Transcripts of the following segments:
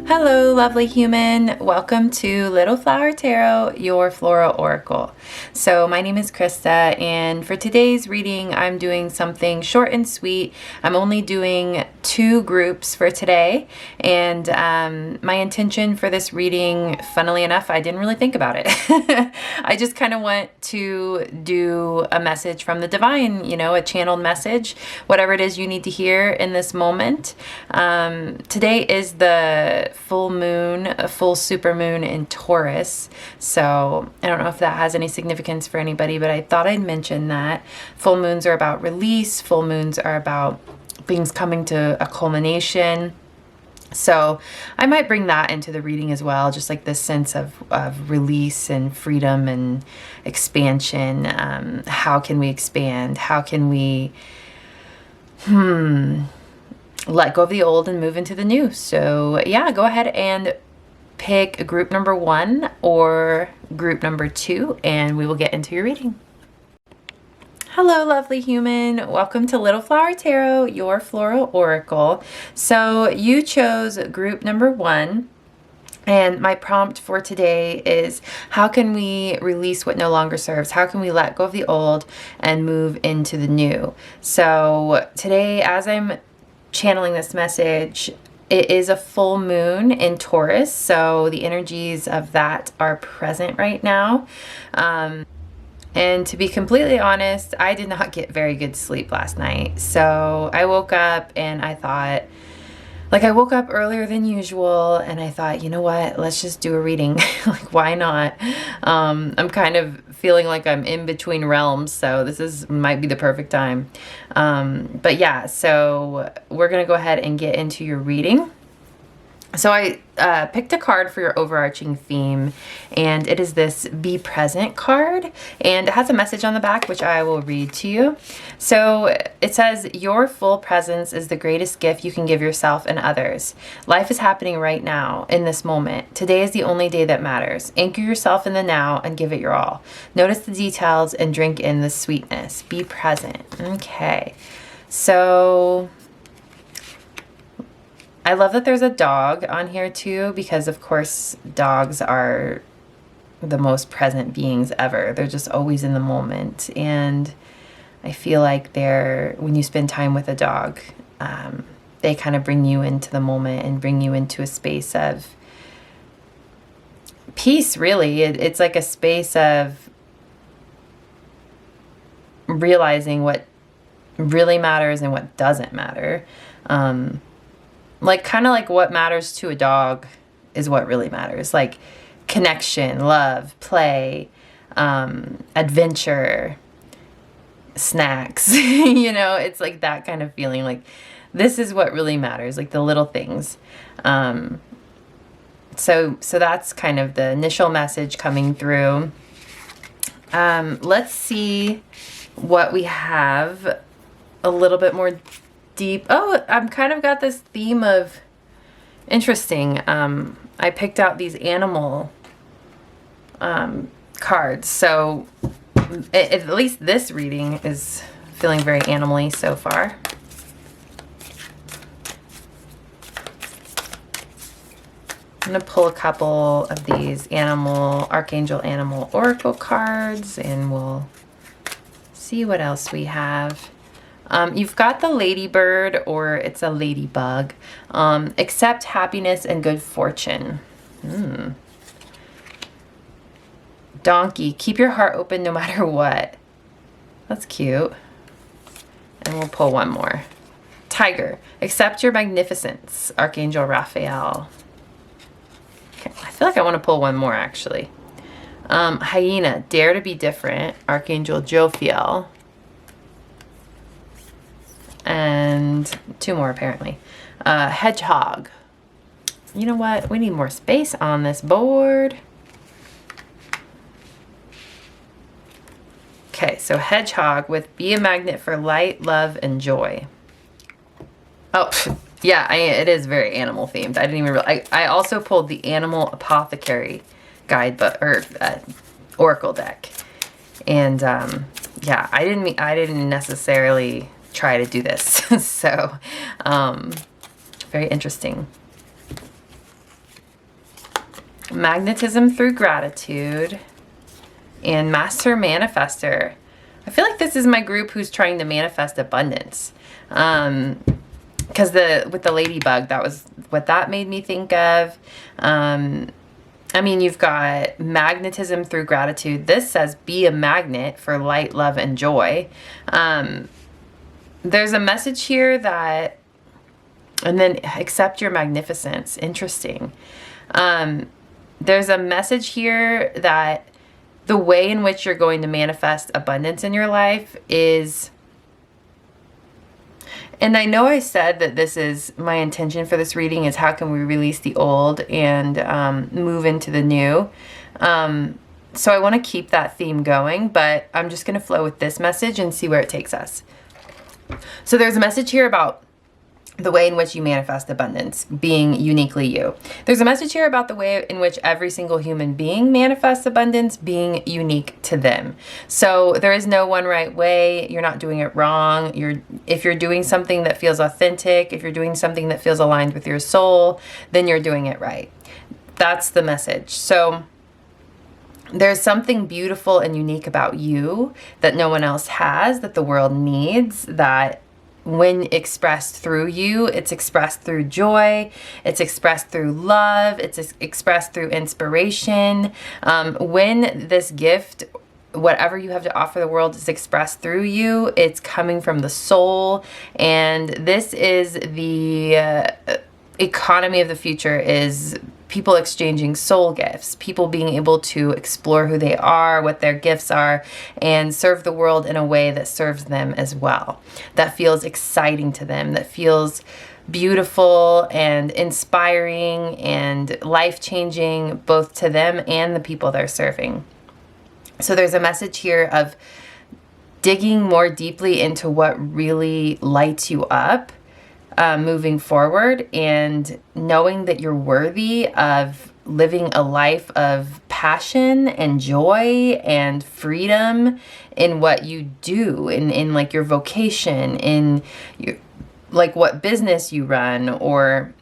Hello, lovely human. Welcome to Little Flower Tarot, your floral oracle. So my name is Krista, and for today's reading, I'm doing something short and sweet. I'm only doing 2 groups for today, and my intention for this reading, funnily enough, I didn't really think about it. I just kind of want to do a message from the divine, a channeled message, whatever it is you need to hear in this moment. Today is the full moon, a full super moon in Taurus. So I don't know if that has any significance for anybody, but I thought I'd mention that. Full moons are about release. Full moons are about things coming to a culmination. So I might bring that into the reading as well, just like this sense of release and freedom and expansion. How can we expand? How can we let go of the old and move into the new? So yeah, go ahead and pick group number 1 or group number 2, and we will get into your reading. Hello, lovely human. Welcome to Little Flower Tarot, your floral oracle. So you chose group number 1. And my prompt for today is, how can we release what no longer serves? How can we let go of the old and move into the new? So today, as I'm channeling this message, it is a full moon in Taurus. So the energies of that are present right now. And to be completely honest, I did not get very good sleep last night. So I woke up and I thought, I woke up earlier than usual and I thought, you know what, let's just do a reading. Why not? I'm kind of feeling like I'm in between realms, so might be the perfect time. But yeah, so we're going to go ahead and get into your reading. So I picked a card for your overarching theme, and it is this Be Present card, and it has a message on the back, which I will read to you. So it says, your full presence is the greatest gift you can give yourself and others. Life is happening right now, in this moment. Today is the only day that matters. Anchor yourself in the now and give it your all. Notice the details and drink in the sweetness. Be present. Okay. So I love that there's a dog on here too, because of course dogs are the most present beings ever. They're just always in the moment. And I feel like when you spend time with a dog, they kind of bring you into the moment and bring you into a space of peace, really. It's like a space of realizing what really matters and what doesn't matter. Kind of like what matters to a dog is what really matters. Like connection, love, play, adventure, snacks. It's like that kind of feeling. Like this is what really matters, like the little things. So that's kind of the initial message coming through. Let's see what we have a little bit more deep. Oh, I've kind of got this theme of interesting. I picked out these animal cards. So at least this reading is feeling very animal-y so far. I'm going to pull a couple of these Archangel Animal Oracle cards, and we'll see what else we have. You've got the ladybird, or it's a ladybug. Accept happiness and good fortune. Donkey, keep your heart open no matter what. That's cute. And we'll pull one more. Tiger, accept your magnificence. Archangel Raphael. Okay, I feel like I want to pull one more, actually. Hyena, dare to be different. Archangel Jophiel. And 2 more, apparently. Hedgehog. You know what? We need more space on this board. Okay, so Hedgehog with be a magnet for light, love, and joy. Oh, yeah, it is very animal themed. I didn't even realize. I also pulled the Animal Apothecary guidebook, or oracle deck. And yeah, I didn't necessarily try to do this. So very interesting. magnetism through gratitude, and master manifester. I feel like this is my group who's trying to manifest abundance. Because with the ladybug, that was what that made me think of. I mean, you've got magnetism through gratitude. This says be a magnet for light, love, and joy. There's a message here that, and then accept your magnificence. Interesting. There's a message here that the way in which you're going to manifest abundance in your life is, and I know I said that this is my intention for this reading is how can we release the old and move into the new. So I want to keep that theme going, but I'm just going to flow with this message and see where it takes us. So there's a message here about the way in which you manifest abundance, being uniquely you. There's a message here about the way in which every single human being manifests abundance, being unique to them. So there is no one right way. You're not doing it wrong. If you're doing something that feels authentic, if you're doing something that feels aligned with your soul, then you're doing it right. That's the message. So there's something beautiful and unique about you that no one else has, that the world needs, that when expressed through you, it's expressed through joy, it's expressed through love, it's expressed through inspiration. When this gift, whatever you have to offer the world, is expressed through you, it's coming from the soul. And this is the economy of the future, is people exchanging soul gifts, people being able to explore who they are, what their gifts are, and serve the world in a way that serves them as well, that feels exciting to them, that feels beautiful and inspiring and life-changing both to them and the people they're serving. So there's a message here of digging more deeply into what really lights you up, moving forward, and knowing that you're worthy of living a life of passion and joy and freedom in what you do, in like your vocation, in your, like what business you run, or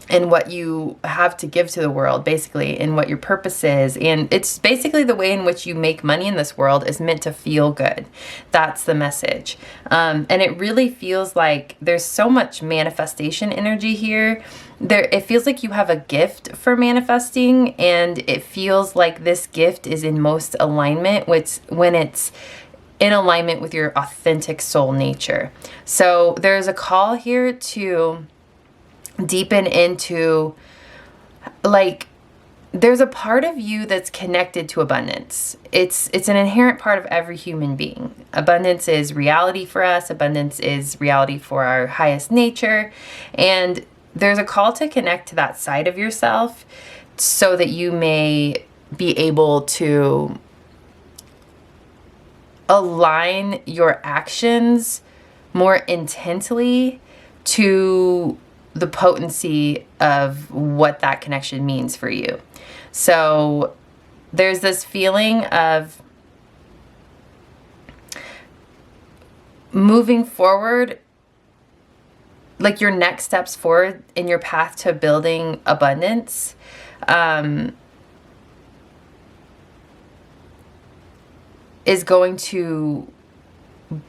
and what you have to give to the world, basically, and what your purpose is. And it's basically the way in which you make money in this world is meant to feel good. That's the message. And it really feels like there's so much manifestation energy here. It feels like you have a gift for manifesting, and it feels like this gift is in most alignment when it's in alignment with your authentic soul nature. So there's a call here to deepen into, like, there's a part of you that's connected to abundance. It's an inherent part of every human being. Abundance is reality for us. Abundance is reality for our highest nature. And there's a call to connect to that side of yourself so that you may be able to align your actions more intently to the potency of what that connection means for you. So there's this feeling of moving forward, like your next steps forward in your path to building abundance. Is going to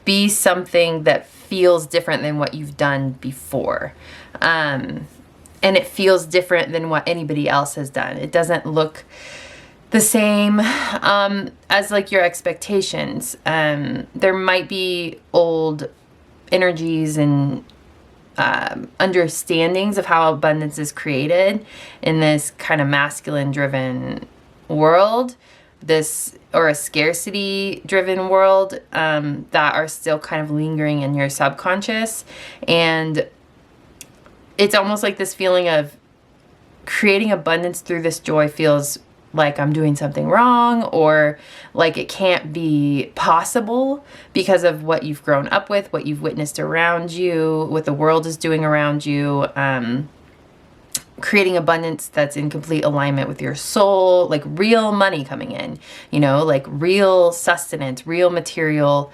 be something that feels different than what you've done before. And it feels different than what anybody else has done. It doesn't look the same as like your expectations. There might be old energies and understandings of how abundance is created in this kind of masculine driven world, or a scarcity driven world, that are still kind of lingering in your subconscious. And it's almost like this feeling of creating abundance through this joy feels like I'm doing something wrong, or like it can't be possible because of what you've grown up with, what you've witnessed around you, what the world is doing around you. creating abundance that's in complete alignment with your soul, like real money coming in, you know, like real sustenance, real material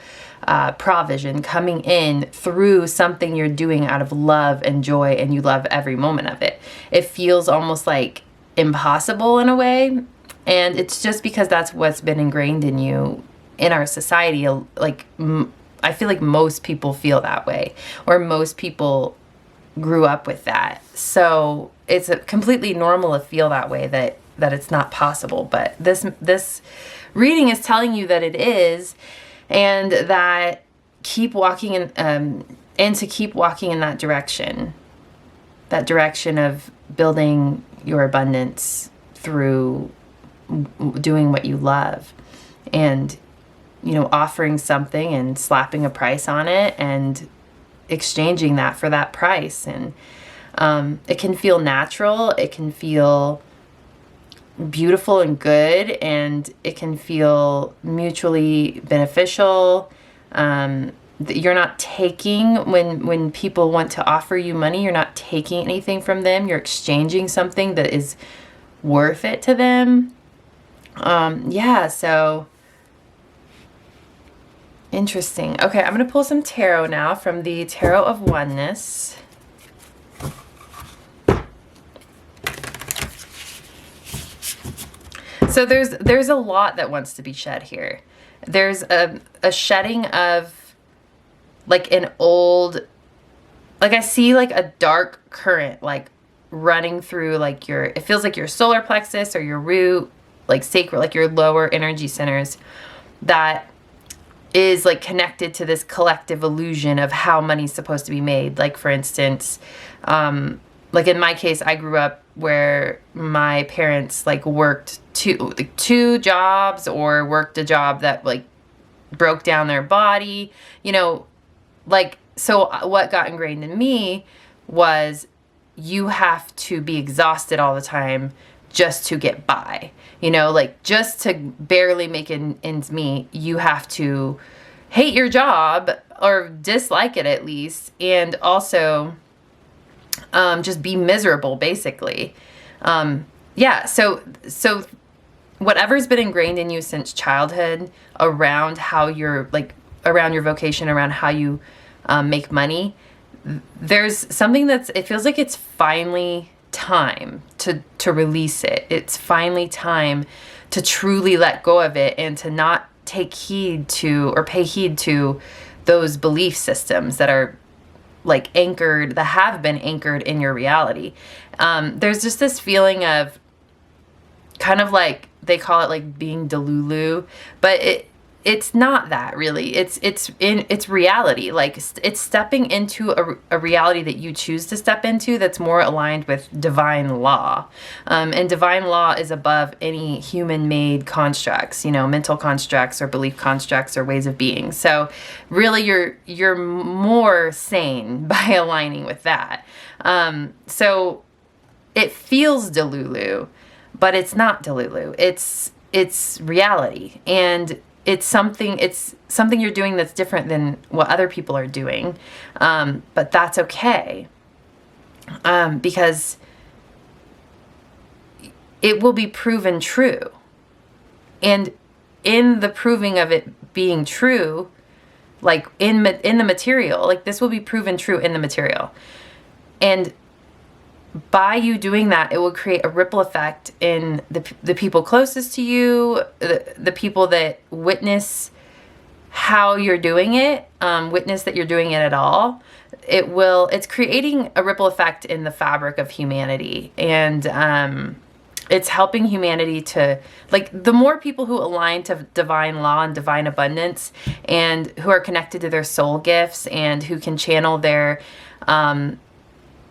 provision coming in through something you're doing out of love and joy, and you love every moment of it. It feels almost like impossible in a way, and it's just because that's what's been ingrained in you in our society. Like I feel like most people feel that way, or most people grew up with that. So it's completely normal to feel that way, that it's not possible. But this reading is telling you that it is, and that keep walking in, and to keep walking in that direction of building your abundance through doing what you love, and, you know, offering something and slapping a price on it and exchanging that for that price. And it can feel natural, it can feel beautiful and good, and it can feel mutually beneficial. You're not taking, when people want to offer you money, you're not taking anything from them, you're exchanging something that is worth it to them. Yeah, so interesting. Okay, I'm going to pull some tarot now from the Tarot of Oneness. So there's a lot that wants to be shed here. There's a shedding of like an old, like I see like a dark current like running through like it feels like your solar plexus or your root, like sacral, like your lower energy centers, that is like connected to this collective illusion of how money's supposed to be made. Like, for instance, like in my case, I grew up where my parents like worked two jobs, or worked a job that like broke down their body, you know, like, so what got ingrained in me was you have to be exhausted all the time just to get by, you know, like just to barely make ends meet, you have to hate your job or dislike it at least, and also just be miserable basically. Yeah, so whatever's been ingrained in you since childhood around how you're like, around your vocation, around how you make money, there's something it feels like it's finally time to release it. It's finally time to truly let go of it, and to not take heed to, or pay heed to, those belief systems that are like anchored, that have been anchored in your reality. There's just this feeling of kind of like, they call it like being delulu, but it's not that really. It's reality. Like it's stepping into a reality that you choose to step into, that's more aligned with divine law. And divine law is above any human-made constructs, you know, mental constructs or belief constructs or ways of being. So really you're more sane by aligning with that. So it feels delulu, but it's not delulu. It's reality, and it's something you're doing that's different than what other people are doing. But that's okay. Because it will be proven true. And in the proving of it being true, like in the material, like this will be proven true in the material. And by you doing that, it will create a ripple effect in the people closest to you, the people that witness how you're doing it, witness that you're doing it at all. It's creating a ripple effect in the fabric of humanity. And it's helping humanity to, like, the more people who align to divine law and divine abundance, and who are connected to their soul gifts, and who can channel their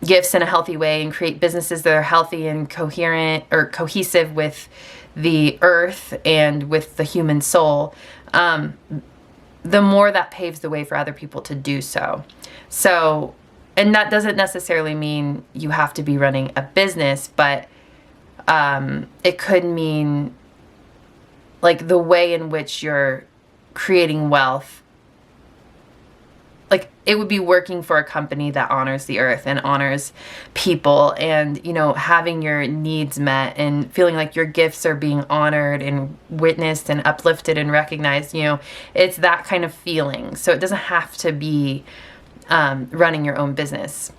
gifts in a healthy way and create businesses that are healthy and coherent or cohesive with the earth and with the human soul, the more that paves the way for other people to do so. So, and that doesn't necessarily mean you have to be running a business, but it could mean like the way in which you're creating wealth. like it would be working for a company that honors the earth and honors people, and, you know, having your needs met and feeling like your gifts are being honored and witnessed and uplifted and recognized. You know, it's that kind of feeling. So it doesn't have to be running your own business.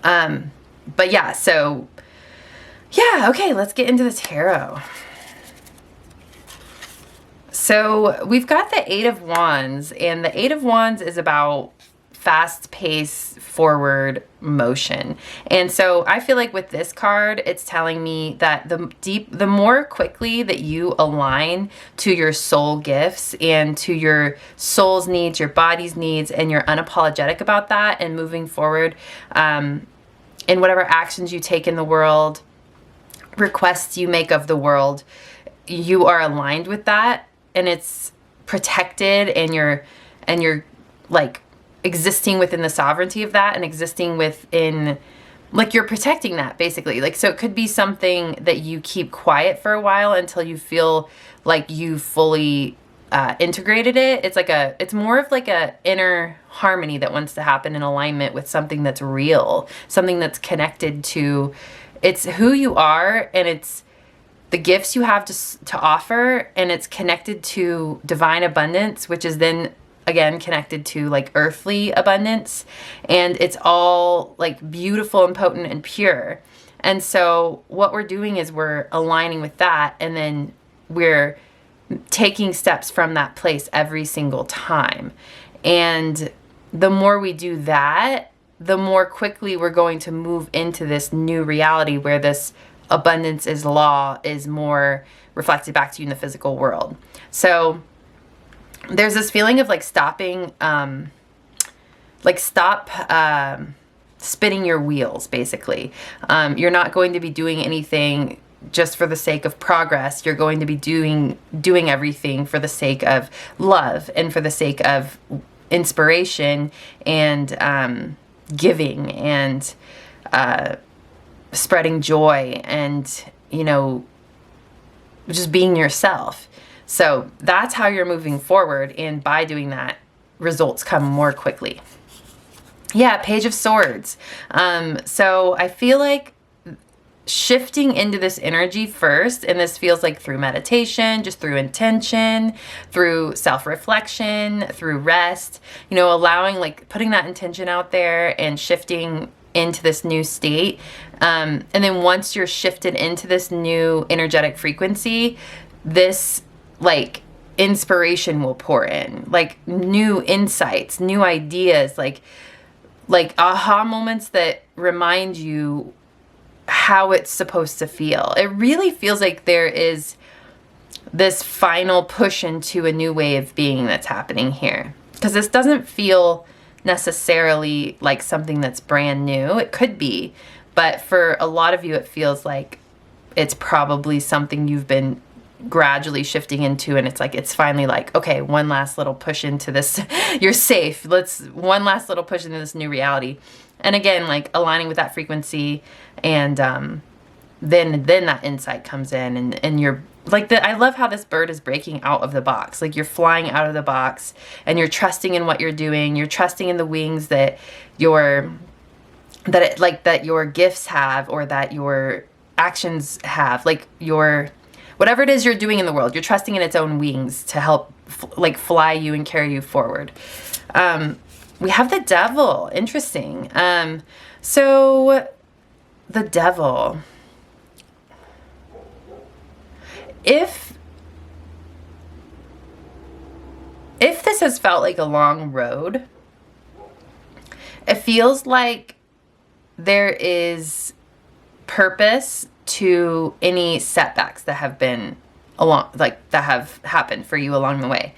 But yeah, so yeah, okay, let's get into the tarot. So we've got the Eight of Wands, and the Eight of Wands is about fast-paced forward motion. And so I feel like with this card, it's telling me that the more quickly that you align to your soul gifts and to your soul's needs, your body's needs, and you're unapologetic about that and moving forward in whatever actions you take in the world, requests you make of the world, you are aligned with that, and it's protected, and you're like existing within the sovereignty of that, and existing within, like, you're protecting that basically. Like, so it could be something that you keep quiet for a while until you feel like you fully integrated it. It's more of like a inner harmony that wants to happen in alignment with something that's real, something that's connected to, it's who you are, and it's the gifts you have to offer, and it's connected to divine abundance, which is then again connected to like earthly abundance, and it's all like beautiful and potent and pure. And so what we're doing is we're aligning with that, and then we're taking steps from that place every single time. And the more we do that, the more quickly we're going to move into this new reality where this abundance is law is more reflected back to you in the physical world. So there's this feeling of like stopping, stop spinning your wheels, basically. You're not going to be doing anything just for the sake of progress. You're going to be doing everything for the sake of love and for the sake of inspiration and giving and spreading joy and, you know, just being yourself. So that's how you're moving forward, and by doing that, results come more quickly. Yeah, Page of Swords. So I feel like shifting into this energy first, and this feels like through meditation, just through intention, through self-reflection, through rest, you know, allowing, like, putting that intention out there and shifting into this new state. And then once you're shifted into this new energetic frequency, this like inspiration will pour in, like new insights, new ideas, like aha moments that remind you how it's supposed to feel. It really feels like there is this final push into a new way of being that's happening here, because this doesn't feel necessarily like something that's brand new. It could be, but for a lot of you, it feels like it's probably something you've been gradually shifting into, and it's like, it's finally like, okay, one last little push into this. You're safe. One last little push into this new reality. And again, like aligning with that frequency, and then that insight comes in, and you're like, I love how this bird is breaking out of the box. Like, you're flying out of the box, and you're trusting in what you're doing. You're trusting in the wings that your gifts have, or that your actions have, like whatever it is you're doing in the world, you're trusting in its own wings to help fly you and carry you forward. We have the Devil. Interesting. So the Devil, if this has felt like a long road, it feels like there is purpose to any setbacks that have been that have happened for you along the way.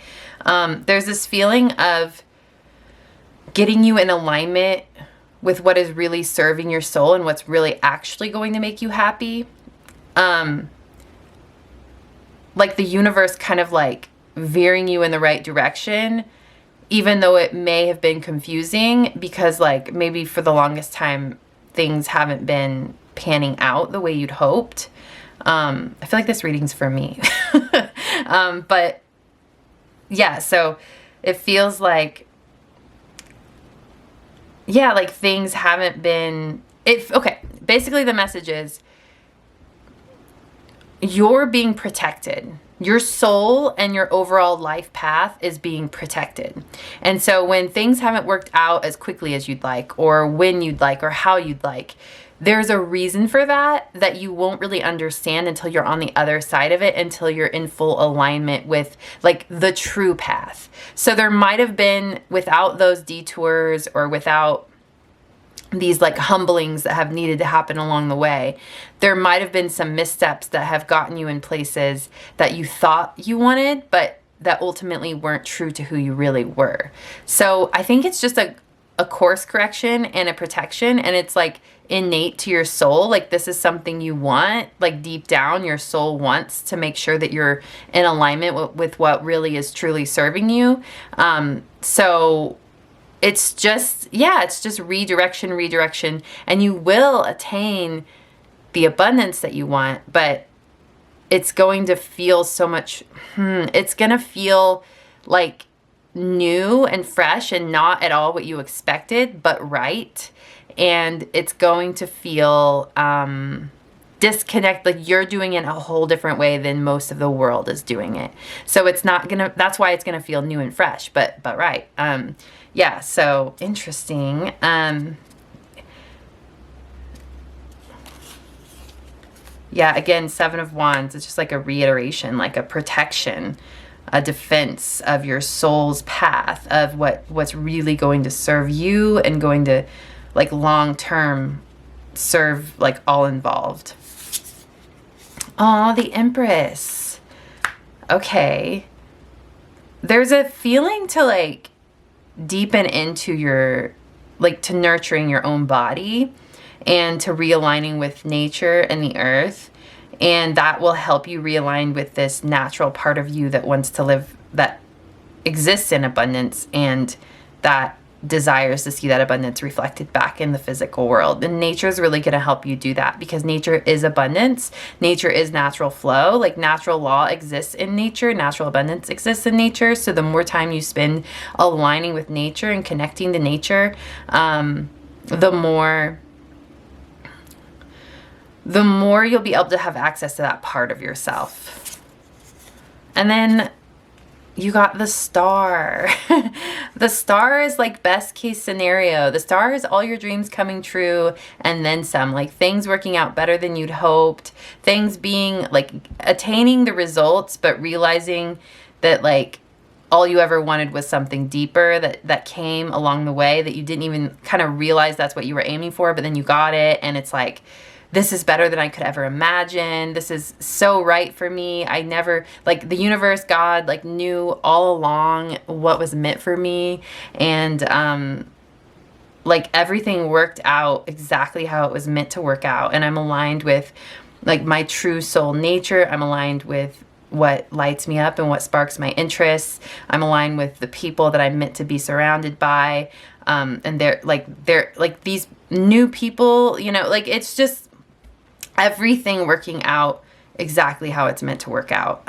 There's this feeling of getting you in alignment with what is really serving your soul and what's really actually going to make you happy. Like the universe kind of like veering you in the right direction, even though it may have been confusing, because like maybe for the longest time things haven't been panning out the way you'd hoped. I feel like this reading's for me. But yeah, so it feels like yeah, like things haven't been, okay, basically the message is you're being protected. Your soul and your overall life path is being protected. And so when things haven't worked out as quickly as you'd like, or when you'd like, or how you'd like, there's a reason for that you won't really understand until you're on the other side of it, until you're in full alignment with like the true path. So there might have been, without those detours or without these like humblings that have needed to happen along the way, there might have been some missteps that have gotten you in places that you thought you wanted, but that ultimately weren't true to who you really were. So I think it's just a course correction and a protection, and it's like innate to your soul. Like this is something you want, like deep down your soul wants to make sure that you're in alignment with what really is truly serving you. So it's just, yeah, it's just redirection, and you will attain the abundance that you want, but it's going to feel so much, it's going to feel like new and fresh and not at all what you expected, but right. And it's going to feel disconnect, like you're doing it a whole different way than most of the world is doing it. So it's not gonna, that's why it's gonna feel new and fresh, but right. Yeah, so interesting. Yeah, again, Seven of Wands, it's just like a reiteration, like a protection, a defense of your soul's path, of what's really going to serve you and going to like long term serve like all involved. Oh, the Empress. Okay. There's a feeling to like deepen into your, like to nurturing your own body and to realigning with nature and the earth. And that will help you realign with this natural part of you that wants to live, that exists in abundance, and that desires to see that abundance reflected back in the physical world. And nature is really going to help you do that, because nature is abundance. Nature is natural flow. Like natural law exists in nature. Natural abundance exists in nature. So the more time you spend aligning with nature and connecting to nature, the more you'll be able to have access to that part of yourself. And then you got the Star. The Star is like best case scenario. The Star is all your dreams coming true and then some, like things working out better than you'd hoped, things being like attaining the results, but realizing that like all you ever wanted was something deeper that came along the way, that you didn't even kind of realize that's what you were aiming for, but then you got it, and it's like, this is better than I could ever imagine. This is so right for me. I never, like the universe, God, like knew all along what was meant for me. And like everything worked out exactly how it was meant to work out. And I'm aligned with like my true soul nature. I'm aligned with what lights me up and what sparks my interests. I'm aligned with the people that I'm meant to be surrounded by. And they're like these new people, you know, like it's just everything working out exactly how it's meant to work out.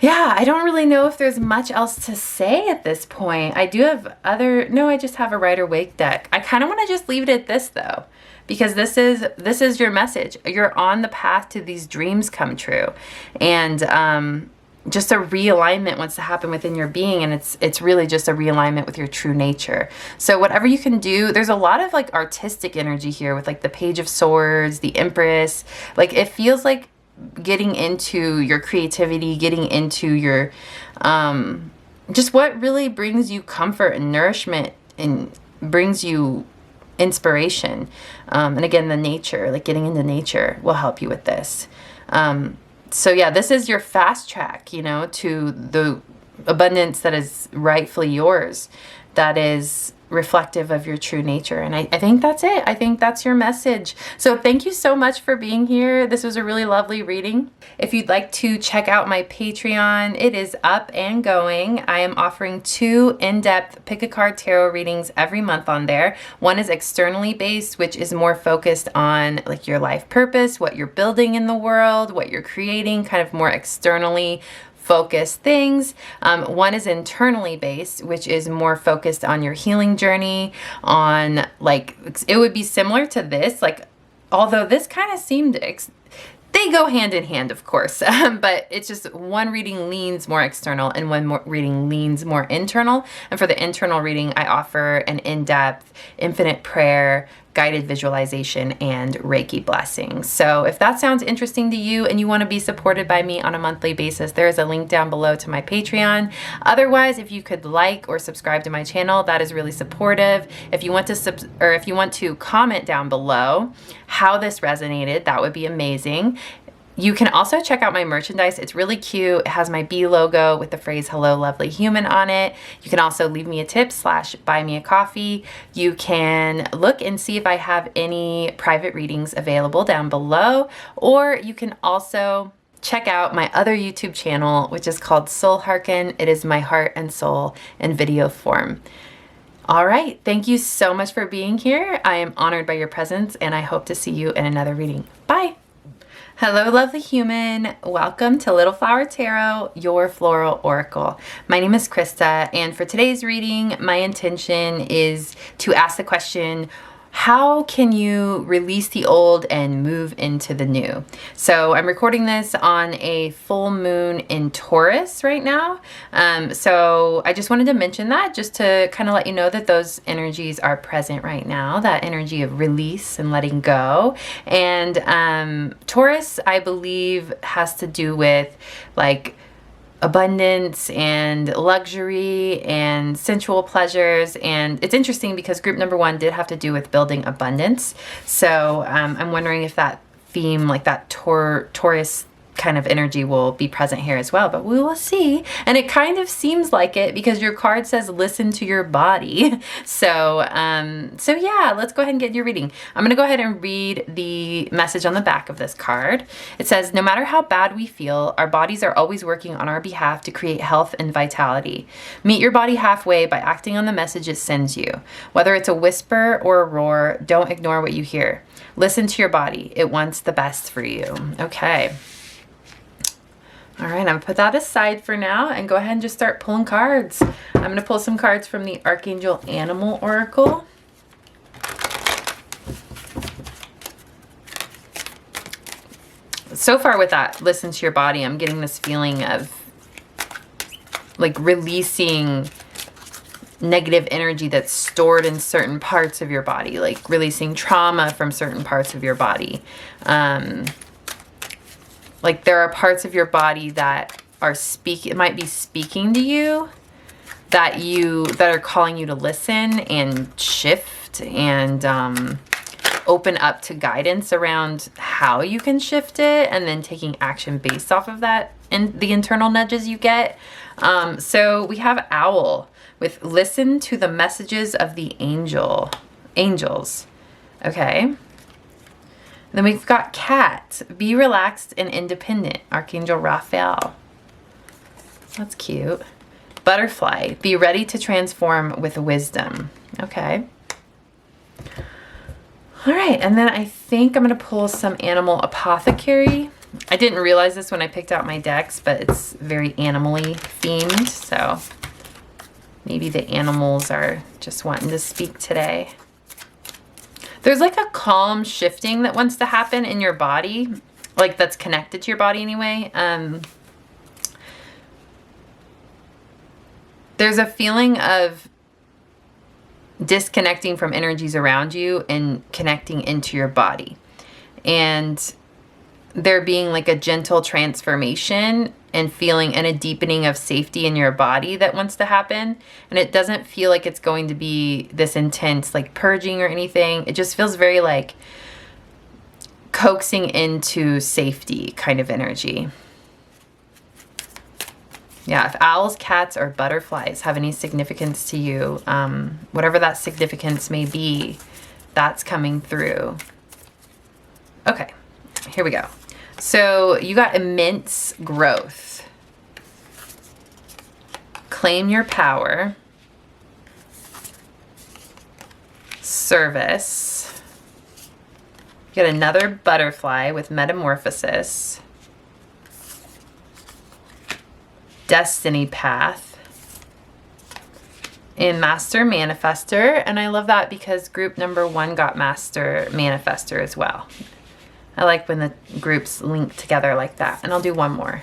Yeah, I don't really know if there's much else to say at this point. I do have I just have a Rider-Waite deck. I kind of want to just leave it at this though, because this is your message. You're on the path to these dreams come true. And just a realignment wants to happen within your being, and it's really just a realignment with your true nature. So whatever you can do, there's a lot of like artistic energy here with like the Page of Swords, the Empress. Like it feels like getting into your creativity, getting into your just what really brings you comfort and nourishment and brings you inspiration. And again, the nature, like getting into nature will help you with this. So yeah, this is your fast track, you know, to the abundance that is rightfully yours, that is reflective of your true nature. And I think that's it. I think that's your message. So thank you so much for being here. This was a really lovely reading. If you'd like to check out my Patreon, it is up and going. I am offering 2 in-depth pick a card tarot readings every month on there. One is externally based, which is more focused on like your life purpose, what you're building in the world, what you're creating, kind of more externally focused things. One is internally based, which is more focused on your healing journey, on like, it would be similar to this, like, although this kind of seemed, they go hand in hand, of course, but it's just one reading leans more external and one more reading leans more internal. And for the internal reading, I offer an in-depth infinite prayer, guided visualization, and Reiki blessings. So if that sounds interesting to you and you want to be supported by me on a monthly basis, there is a link down below to my Patreon. Otherwise, if you could like or subscribe to my channel, that is really supportive. If you want to comment down below how this resonated, that would be amazing. You can also check out my merchandise. It's really cute. It has my B logo with the phrase "Hello, lovely human" on it. You can also leave me a tip / buy me a coffee. You can look and see if I have any private readings available down below, or you can also check out my other YouTube channel, which is called Soul Hearken. It is my heart and soul in video form. All right. Thank you so much for being here. I am honored by your presence, and I hope to see you in another reading. Bye. Hello, lovely human. Welcome to Little Flower Tarot, your floral oracle. My name is Krista, and for today's reading, my intention is to ask the question, how can you release the old and move into the new? So I'm recording this on a full moon in Taurus right now. So I just wanted to mention that just to kind of let you know that those energies are present right now, that energy of release and letting go. And Taurus, I believe, has to do with like abundance and luxury and sensual pleasures. And it's interesting because group number 1 did have to do with building abundance. So I'm wondering if that theme, like that Taurus kind of energy, will be present here as well, but we will see. And it kind of seems like it because your card says listen to your body. So yeah, let's go ahead and get your reading. I'm going to go ahead and read the message on the back of this card. It says, no matter how bad we feel, our bodies are always working on our behalf to create health and vitality. Meet your body halfway by acting on the message it sends you. Whether it's a whisper or a roar, don't ignore what you hear. Listen to your body. It wants the best for you. Okay. All right, I'm going to put that aside for now and go ahead and just start pulling cards. I'm going to pull some cards from the Archangel Animal Oracle. So far with that, listen to your body, I'm getting this feeling of like releasing negative energy that's stored in certain parts of your body, like releasing trauma from certain parts of your body. Like there are parts of your body that are it might be speaking to you, that are calling you to listen and shift and open up to guidance around how you can shift it, and then taking action based off of that and the internal nudges you get. So we have Owl with listen to the messages of the angels. Okay. Then we've got Cat, be relaxed and independent, Archangel Raphael. That's cute. Butterfly, be ready to transform with wisdom. Okay. All right, and then I think I'm going to pull some Animal Apothecary. I didn't realize this when I picked out my decks, but it's very animally themed, so maybe the animals are just wanting to speak today. There's like a calm shifting that wants to happen in your body, like that's connected to your body anyway. There's a feeling of disconnecting from energies around you and connecting into your body. And there being like a gentle transformation and feeling and a deepening of safety in your body that wants to happen. And it doesn't feel like it's going to be this intense like purging or anything. It just feels very like coaxing into safety kind of energy. Yeah, if owls, cats, or butterflies have any significance to you, whatever that significance may be, that's coming through. Okay, here we go. So you got immense growth. Claim your power. Service. You got another butterfly with metamorphosis. destiny path in Master Manifester. And I love that because group number 1 got Master Manifester as well. I like when the groups link together like that. And I'll do one more.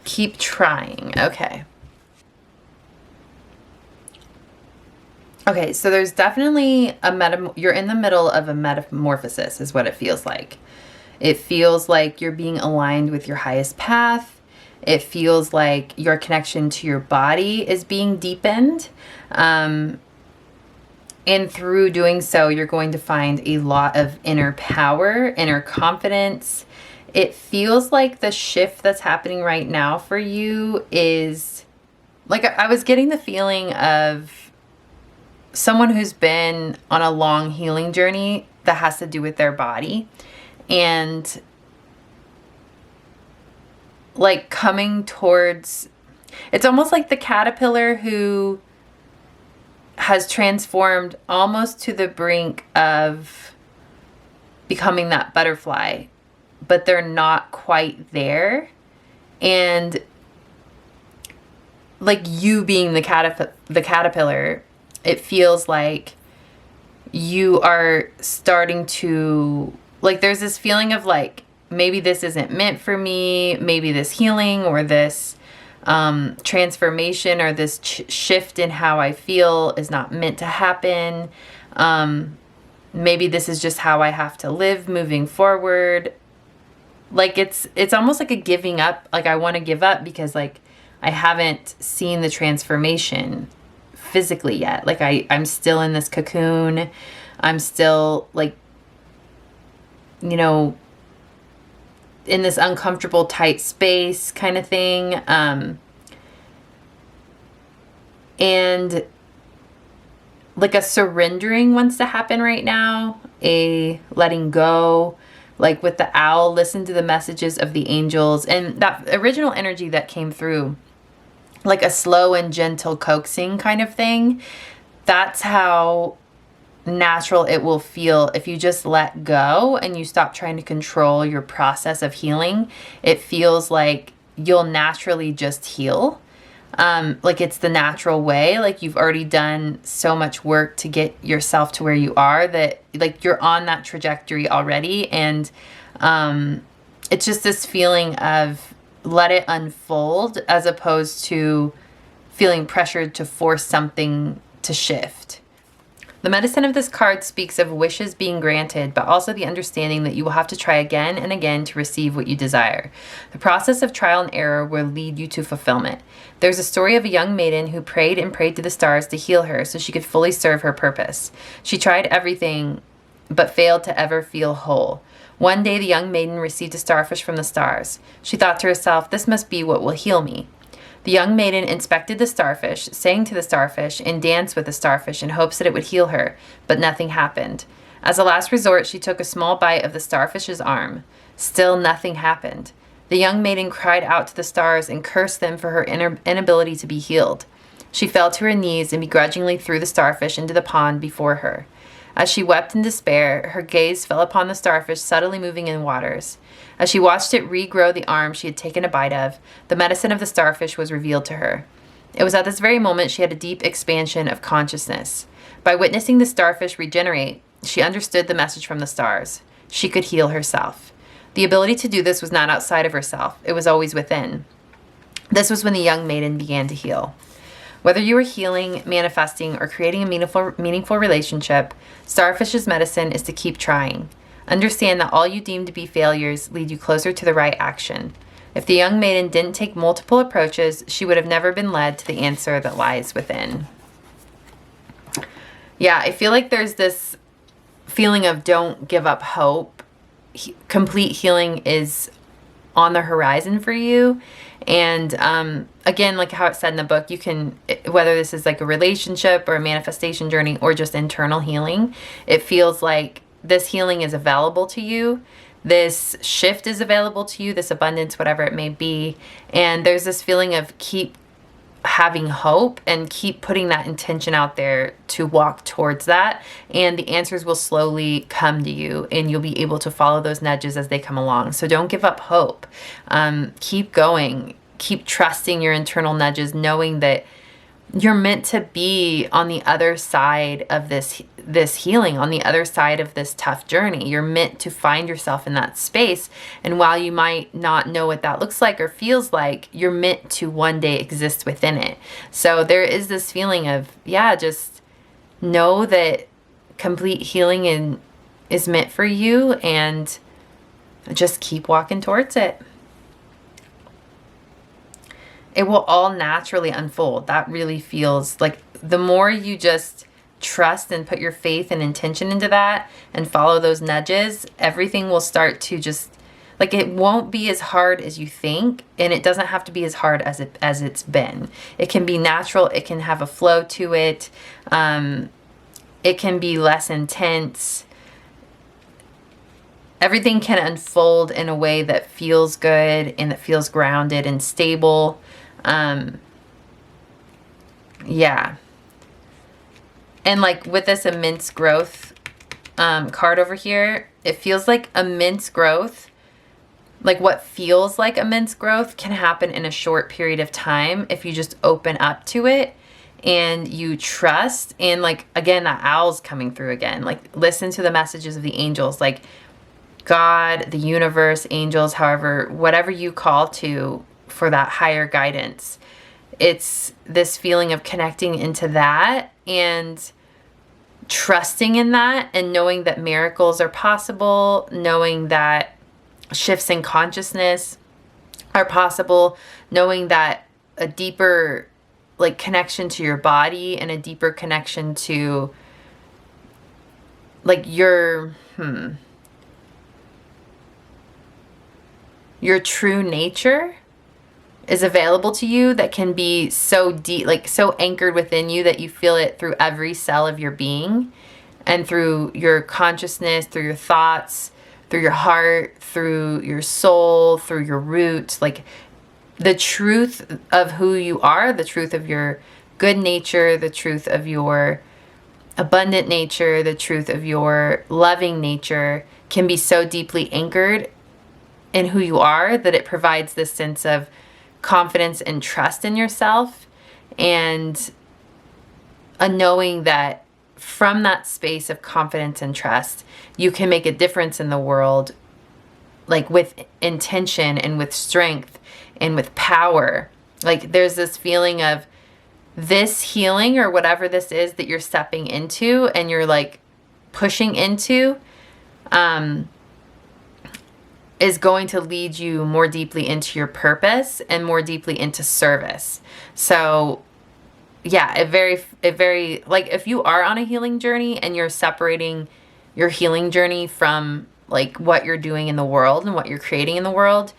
Keep trying. Okay. Okay, so there's definitely you're in the middle of a metamorphosis is what it feels like. It feels like you're being aligned with your highest path. It feels like your connection to your body is being deepened. And through doing so, you're going to find a lot of inner power, inner confidence. It feels like the shift that's happening right now for you is, like, I was getting the feeling of someone who's been on a long healing journey that has to do with their body. And like coming towards, it's almost like the caterpillar who has transformed almost to the brink of becoming that butterfly, but they're not quite there. And like you being the caterpillar, it feels like you are starting to, like, there's this feeling of like, maybe this isn't meant for me. Maybe this healing or this transformation or this shift in how I feel is not meant to happen. Maybe this is just how I have to live moving forward. Like it's almost like a giving up. Like I want to give up because like I haven't seen the transformation physically yet. Like I'm still in this cocoon. I'm still like, you know, in this uncomfortable tight space kind of thing. And like a surrendering wants to happen right now, a letting go. Like with the owl, listen to the messages of the angels and that original energy that came through, like a slow and gentle coaxing kind of thing. That's how natural it will feel if you just let go and you stop trying to control your process of healing. It feels like you'll naturally just heal. Like it's the natural way. Like you've already done so much work to get yourself to where you are that like you're on that trajectory already. And it's just this feeling of let it unfold as opposed to feeling pressured to force something to shift. The medicine of this card speaks of wishes being granted, but also the understanding that you will have to try again and again to receive what you desire. The process of trial and error will lead you to fulfillment. There's a story of a young maiden who prayed and prayed to the stars to heal her so she could fully serve her purpose. She tried everything, but failed to ever feel whole. One day, the young maiden received a starfish from the stars. She thought to herself, "This must be what will heal me." The young maiden inspected the starfish, sang to the starfish, and danced with the starfish in hopes that it would heal her, but nothing happened. As a last resort, she took a small bite of the starfish's arm. Still nothing happened. The young maiden cried out to the stars and cursed them for her inability to be healed. She fell to her knees and begrudgingly threw the starfish into the pond before her. As she wept in despair, her gaze fell upon the starfish subtly moving in waters. As she watched it regrow the arm she had taken a bite of, the medicine of the starfish was revealed to her. It was at this very moment she had a deep expansion of consciousness. By witnessing the starfish regenerate, she understood the message from the stars. She could heal herself. The ability to do this was not outside of herself. It was always within. This was when the young maiden began to heal. Whether you are healing, manifesting, or creating a meaningful relationship, Starfish's medicine is to keep trying. Understand that all you deem to be failures lead you closer to the right action. If the young maiden didn't take multiple approaches, she would have never been led to the answer that lies within. Yeah, I feel like there's this feeling of don't give up hope. Complete healing is on the horizon for you. And again, like how it said in the book, you can, whether this is like a relationship or a manifestation journey or just internal healing, it feels like this healing is available to you. This shift is available to you, this abundance, whatever it may be. And there's this feeling of keep having hope and keep putting that intention out there to walk towards that. And the answers will slowly come to you and you'll be able to follow those nudges as they come along. So don't give up hope. Keep going. keep trusting your internal nudges, knowing that you're meant to be on the other side of this healing, on the other side of this tough journey. You're meant to find yourself in that space. And while you might not know what that looks like or feels like, you're meant to one day exist within it. So there is this feeling of, yeah, just know that complete healing is meant for you, and just keep walking towards it. It will all naturally unfold. That really feels like the more you just trust and put your faith and intention into that and follow those nudges, everything will start to just, like, it won't be as hard as you think, and it doesn't have to be as hard as it's been. It can be natural. It can have a flow to it. It can be less intense. Everything can unfold in a way that feels good and that feels grounded and stable. Yeah. And like with this immense growth card over here, it feels like immense growth, like what feels like immense growth can happen in a short period of time if you just open up to it and you trust. And like, again, that owl's coming through again. Like, listen to the messages of the angels, like God, the universe, angels, however, whatever you call to for that higher guidance. It's this feeling of connecting into that and trusting in that, and knowing that miracles are possible, knowing that shifts in consciousness are possible, knowing that a deeper like connection to your body and a deeper connection to like your true nature is available to you, that can be so deep, like so anchored within you that you feel it through every cell of your being and through your consciousness, through your thoughts, through your heart, through your soul, through your roots. Like the truth of who you are, the truth of your good nature, the truth of your abundant nature, the truth of your loving nature can be so deeply anchored in who you are that it provides this sense of confidence and trust in yourself, and a knowing that from that space of confidence and trust, you can make a difference in the world, like with intention and with strength and with power. Like there's this feeling of this healing or whatever this is that you're stepping into and you're like pushing into, is going to lead you more deeply into your purpose and more deeply into service. So yeah, it very, like if you are on a healing journey and you're separating your healing journey from like what you're doing in the world and what you're creating in the world,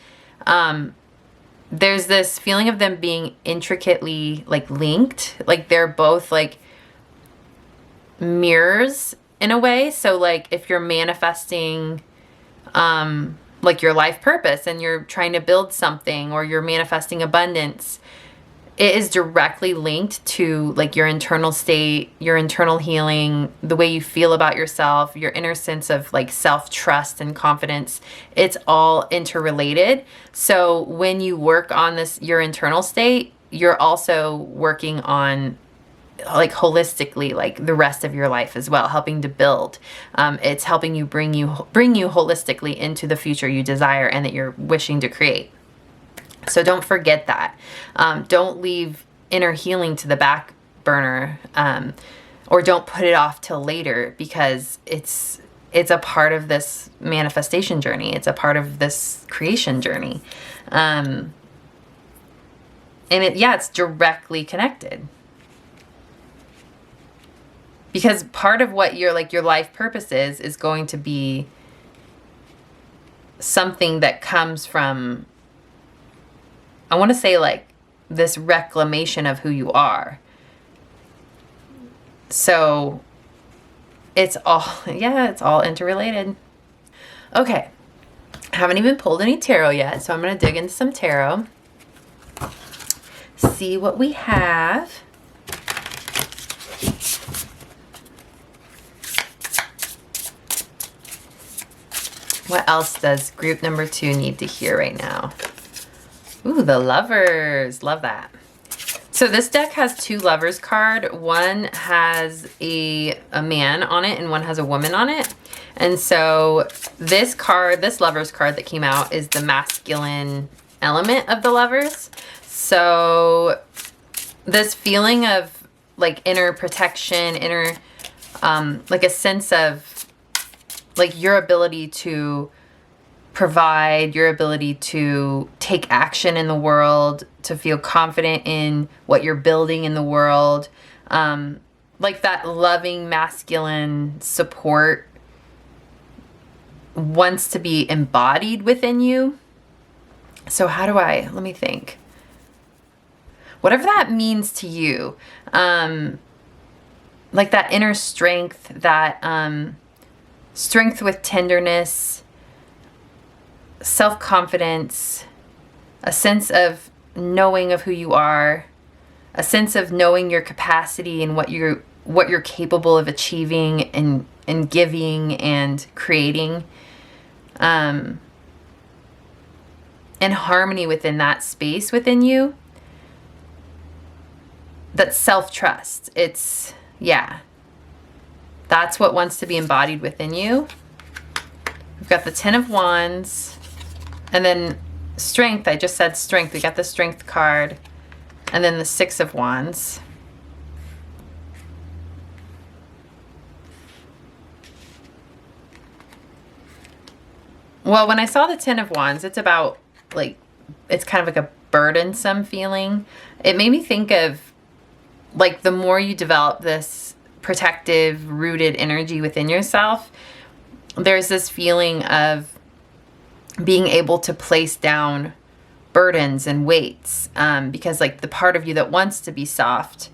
there's this feeling of them being intricately like linked. Like they're both like mirrors in a way. So like if you're manifesting, like your life purpose and you're trying to build something, or you're manifesting abundance, it is directly linked to like your internal state, your internal healing, the way you feel about yourself, your inner sense of like self-trust and confidence. It's all interrelated. So when you work on this, your internal state, you're also working on like holistically, like the rest of your life as well, helping to build. It's helping you bring you holistically into the future you desire and that you're wishing to create. So don't forget that. Don't leave inner healing to the back burner, or don't put it off till later, because it's a part of this manifestation journey. It's a part of this creation journey. And it's directly connected. Because part of what your life purpose is going to be something that comes from, I want to say like this reclamation of who you are. So it's all interrelated. Okay. I haven't even pulled any tarot yet, so I'm going to dig into some tarot. See what we have. What else does group number 2 need to hear right now? Ooh, the Lovers. Love that. So this deck has 2 Lovers card. One has a man on it and one has a woman on it. And so this card, this Lovers card that came out, is the masculine element of the Lovers. So this feeling of like inner protection, inner, like a sense of like your ability to provide, your ability to take action in the world, to feel confident in what you're building in the world. Like that loving masculine support wants to be embodied within you. So let me think. Whatever that means to you, like that inner strength, that strength with tenderness, self-confidence, a sense of knowing of who you are, a sense of knowing your capacity and what you're capable of achieving and giving and creating, and harmony within that space within you. That's self-trust. That's what wants to be embodied within you. We've got the 10 of Wands. And then strength, I just said strength. We got the Strength card. And then the 6 of Wands. Well, when I saw the 10 of Wands, it's about like, it's kind of like a burdensome feeling. It made me think of like the more you develop this protective, rooted energy within yourself, there's this feeling of being able to place down burdens and weights, because like the part of you that wants to be soft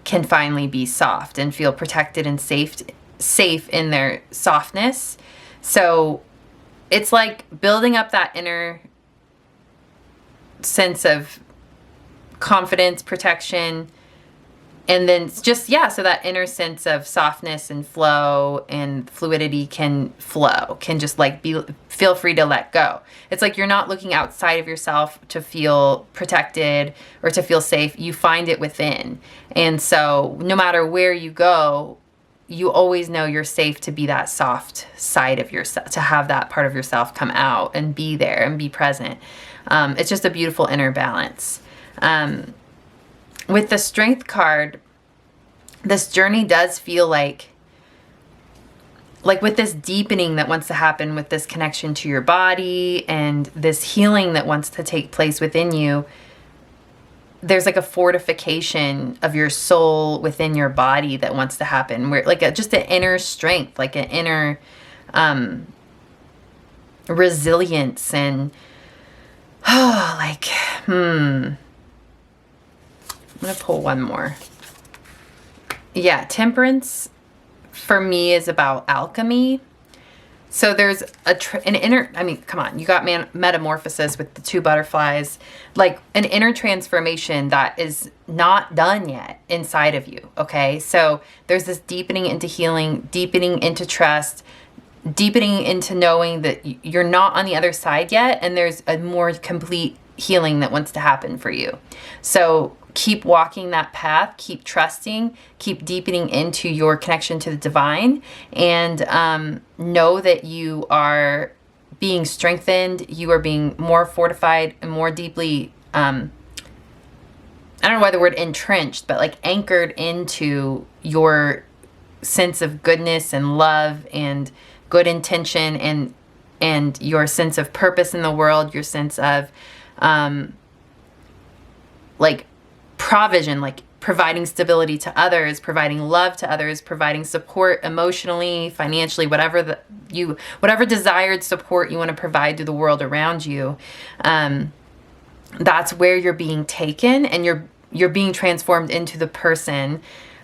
can finally be soft and feel protected and safe in their softness. So it's like building up that inner sense of confidence, protection, and then just, so that inner sense of softness and flow and fluidity can just like feel free to let go. It's like you're not looking outside of yourself to feel protected or to feel safe. You find it within. And so no matter where you go, you always know you're safe to be that soft side of yourself, to have that part of yourself come out and be there and be present. It's just a beautiful inner balance. With the Strength card, this journey does feel like with this deepening that wants to happen with this connection to your body and this healing that wants to take place within you, there's like a fortification of your soul within your body that wants to happen, where like just an inner strength, like an inner resilience and I'm gonna pull one more. Yeah, Temperance for me is about alchemy. So there's an inner, come on, you got Metamorphosis with the 2 butterflies, like an inner transformation that is not done yet inside of you, okay? So there's this deepening into healing, deepening into trust, deepening into knowing that you're not on the other side yet, and there's a more complete healing that wants to happen for you. So keep walking that path, keep trusting, keep deepening into your connection to the divine, and know that you are being strengthened, you are being more fortified and more deeply, I don't know why the word entrenched, but like anchored into your sense of goodness and love and good intention and your sense of purpose in the world, your sense of like provision, like providing stability to others, providing love to others, providing support emotionally, financially, whatever desired support you want to provide to the world around you. That's where you're being taken, and you're being transformed into the person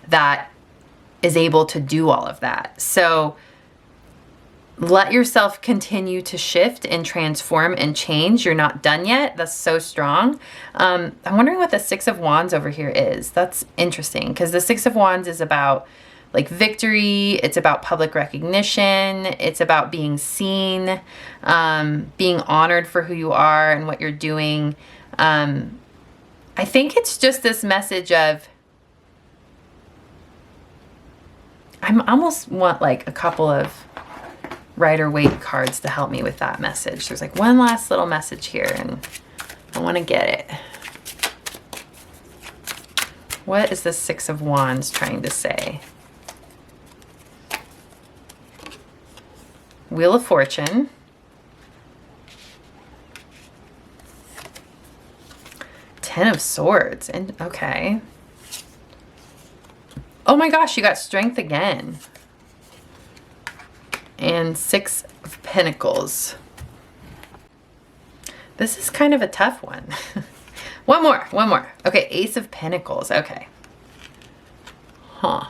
that is able to do all of that. So let yourself continue to shift and transform and change. You're not done yet. That's so strong. I'm wondering what the 6 of Wands over here is. That's interesting, because the 6 of Wands is about like victory. It's about public recognition. It's about being seen, being honored for who you are and what you're doing. I think it's just this message of, I almost want like a couple of Rider-Waite cards to help me with that message. There's like one last little message here and I want to get it. What is the Six of Wands trying to say? Wheel of Fortune. Ten of Swords. And okay. Oh my gosh, you got Strength again. And Six of Pentacles. This is kind of a tough one. One more. Okay, Ace of Pentacles. Okay. Huh.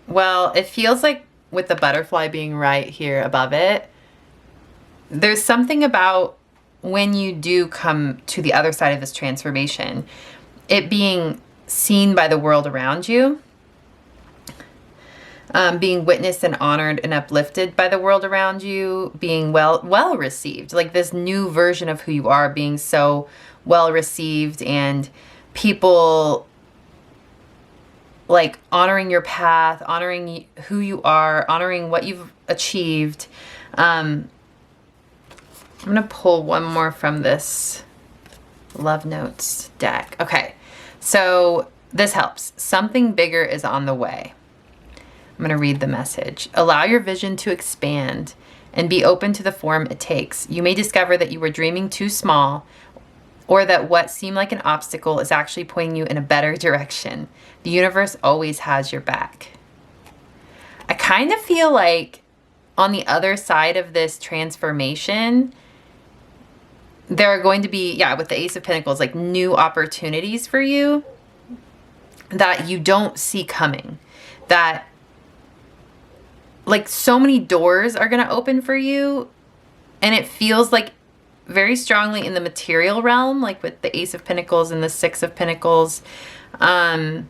Well, it feels like with the butterfly being right here above it, there's something about when you do come to the other side of this transformation, it being seen by the world around you, being witnessed and honored and uplifted by the world around you, being well received, like this new version of who you are being so well received, and people like honoring your path, honoring who you are, honoring what you've achieved. I'm going to pull one more from this Love Notes deck. Okay, so this helps. Something bigger is on the way. I'm going to read the message. Allow your vision to expand and be open to the form it takes. You may discover that you were dreaming too small, or that what seemed like an obstacle is actually pointing you in a better direction. The universe always has your back. I kind of feel like on the other side of this transformation, there are going to be, yeah, with the Ace of Pentacles, like new opportunities for you that you don't see coming. That like so many doors are going to open for you. And it feels like very strongly in the material realm, like with the Ace of Pentacles and the Six of Pentacles. The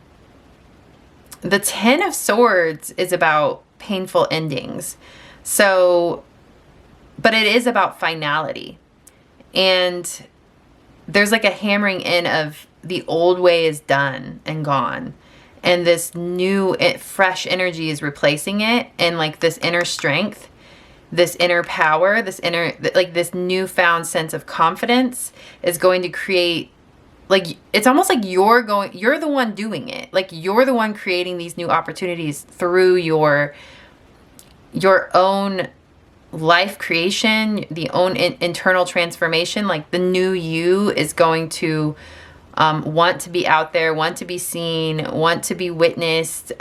Ten of Swords is about painful endings. So, but it is about finality. And there's like a hammering in of the old way is done and gone. And this new, fresh energy is replacing it. And like this inner strength, this inner power, this inner, like this newfound sense of confidence is going to create, like, it's almost like you're the one doing it. Like you're the one creating these new opportunities through your own life creation, the own internal transformation. Like the new you is going to want to be out there, want to be seen, want to be witnessed,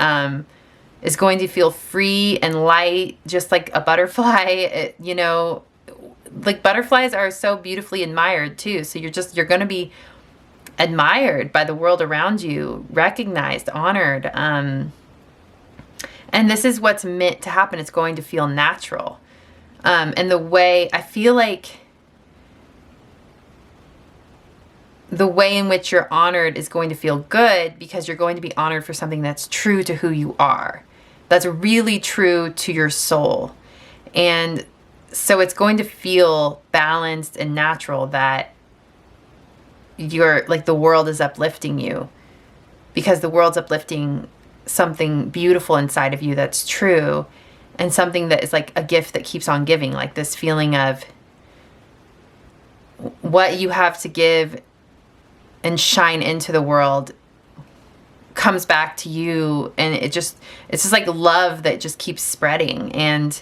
is going to feel free and light, just like a butterfly. You know, like butterflies are so beautifully admired too. So you're going to be admired by the world around you, recognized, honored. And this is what's meant to happen. It's going to feel natural. And the way, I feel like the way in which you're honored is going to feel good because you're going to be honored for something that's true to who you are. That's really true to your soul. And so it's going to feel balanced and natural that you're like the world is uplifting you, because the world's uplifting something beautiful inside of you that's true, and something that is like a gift that keeps on giving, like this feeling of what you have to give and shine into the world comes back to you, and it's just like love that just keeps spreading. And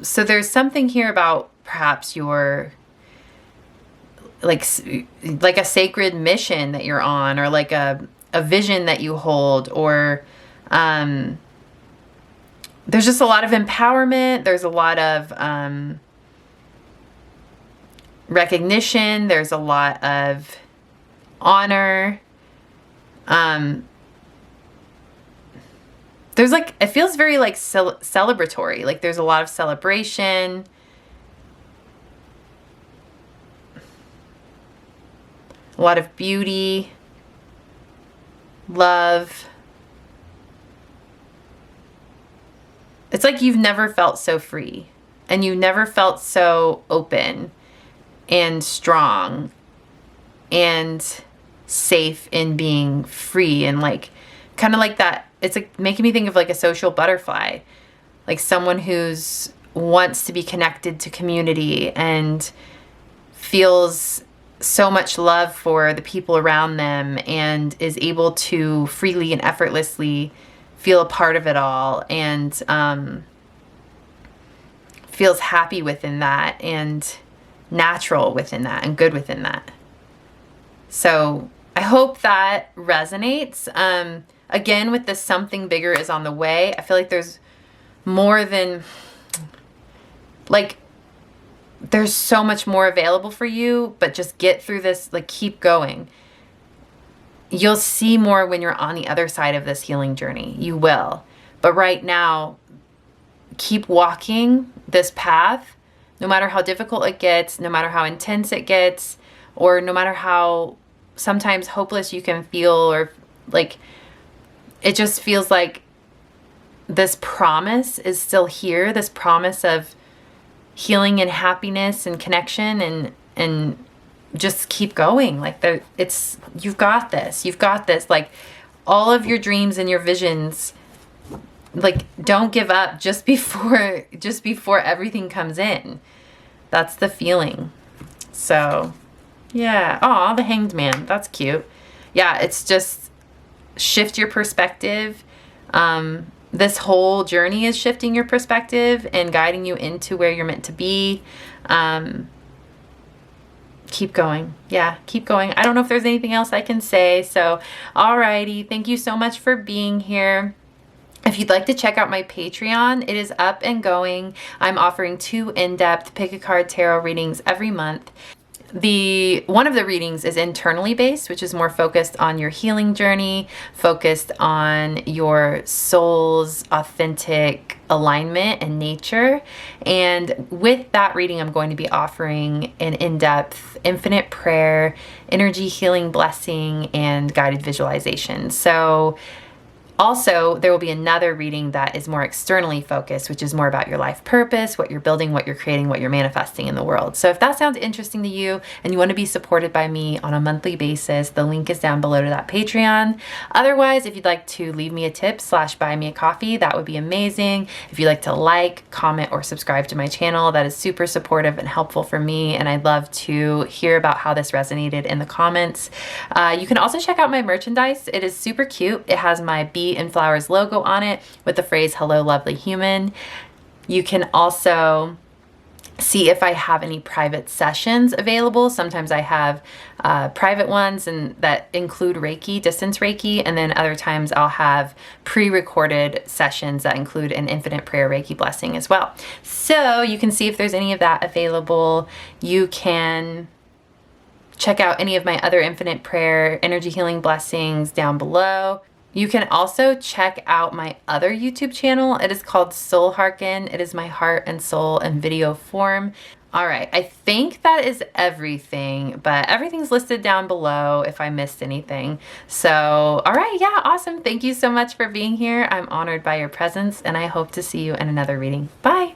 so there's something here about perhaps your like a sacred mission that you're on, or like a vision that you hold, or there's just a lot of empowerment. There's a lot of recognition. There's a lot of honor. There's like, it feels very like celebratory. Like there's a lot of celebration. A lot of beauty, love. It's like you've never felt so free, and you've never felt so open, and strong and safe in being free, and like kind of like that. It's like making me think of like a social butterfly, like someone who's wants to be connected to community and feels so much love for the people around them and is able to freely and effortlessly feel a part of it all, and feels happy within that and natural within that and good within that. So I hope that resonates. Again, with this something bigger is on the way. I feel like there's more than, like, there's so much more available for you, but just get through this, like, keep going. You'll see more when you're on the other side of this healing journey. You will. But right now, keep walking this path, no matter how difficult it gets, no matter how intense it gets, or no matter how sometimes hopeless you can feel, or like it just feels like this promise is still here, this promise of healing and happiness and connection, and just keep going. Like you've got this. Like all of your dreams and your visions, like don't give up just before everything comes in. That's the feeling. So yeah. Aw, the Hanged Man. That's cute. Yeah, it's just shift your perspective. This whole journey is shifting your perspective and guiding you into where you're meant to be. Keep going. Yeah, keep going. I don't know if there's anything else I can say. So, alrighty. Thank you so much for being here. If you'd like to check out my Patreon, it is up and going. I'm offering 2 in-depth pick a card tarot readings every month. One of the readings is internally based, which is more focused on your healing journey, focused on your soul's authentic alignment and nature. And with that reading, I'm going to be offering an in-depth infinite prayer, energy healing blessing, and guided visualization. So also, there will be another reading that is more externally focused, which is more about your life purpose, what you're building, what you're creating, what you're manifesting in the world. So if that sounds interesting to you and you want to be supported by me on a monthly basis, the link is down below to that Patreon. Otherwise, if you'd like to leave me a tip / buy me a coffee, that would be amazing. If you'd like to like, comment, or subscribe to my channel, that is super supportive and helpful for me, and I'd love to hear about how this resonated in the comments. You can also check out my merchandise. It is super cute. It has my Bee and Flowers logo on it with the phrase "Hello, lovely human." You can also see if I have any private sessions available. Sometimes I have private ones and that include Reiki, distance Reiki, and then other times I'll have pre-recorded sessions that include an infinite prayer Reiki blessing as well. So you can see if there's any of that available. You can check out any of my other infinite prayer energy healing blessings down below. You can also check out my other YouTube channel. It is called Soul Hearken. It is my heart and soul in video form. All right, I think that is everything, but everything's listed down below if I missed anything. So, all right, yeah, awesome. Thank you so much for being here. I'm honored by your presence, and I hope to see you in another reading. Bye.